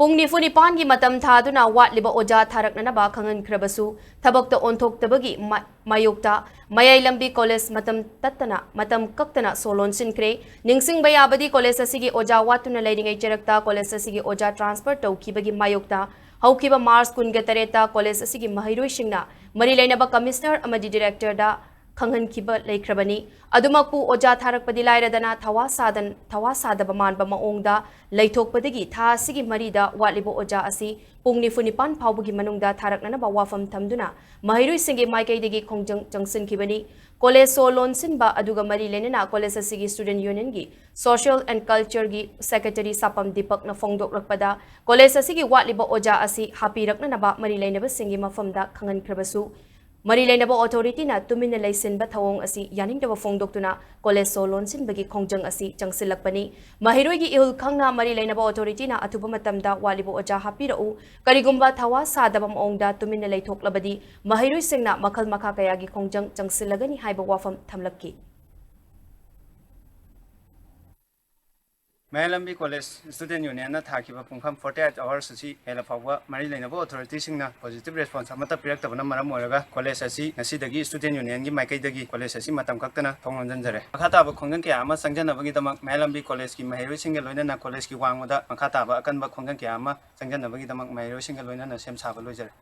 Pung ni funi pan gi matam thaduna watliba oja tharaknanaba khangankhrabasu thabakta onthoktabagi mayokta mayai lambi college matam tattana matam kaktana Lonshinkhre ningsingba yabadi college asigi oja watuna leiringai cherakta college asigi oja transfer tawkhibagi mayokta haukiba March 19 college asigi mahairoi singna mari leinaba commissioner amadi director da Khangan Kiba Laikrabani, Adumaku Oja Tarak Padilaradana, Tawa Sadaba Manba Maongda, Laitok Padigi, Ta Sigi Marida, Watlibo Oja Asi, Pungni Funipan, Paubugi Manungda, Tarak Nanaba Wafam Tamduna, Mahiru Singi Maike Digi Kongjang Jangsin Kibani, Kole So Lonsinba, Aduga Mari Lenina, Kolesa Sigi Student Union Gi, Social and Culture Gi, Secretary Sapam Dipak na Fongdok Rakpada, Kolesa Sigi Watlibo Oja Asi, Happy Raknanaba, Mari Lenaba Singi Mafamda, Khangan Krabasu. Mari lainaba authority na tumina laisin ba thawong asi yaning dawa fongdoktuna college Lonsin bagi khongjang asi changsilakpani mahiroi gi ihul khangna mari lainaba authority na atuba matamda walibo oja hapirau karigumba thawa sadaba maongda tumina laithoklabadi mahiroi singna makhal makha kaya gi khongjang changsilagani haiba wafam thamlakki Mayalambi College Student Union na Takiba Pungkam 48 hours asi hela fawa mari lainaba authority singna positive response amata piraktabana maram oiraga college asi nasidagi student union gi maikaidagi college asi matam kaktana thongonjanjare makhata ba khongjan kya ama sangjanabagi damak Mayalambi College ki mahiroi singa loinana college ki wangoda makhata ba akanba khongjan kya ama sangjanabagi damak mahiroi singa loinana sem saba loijare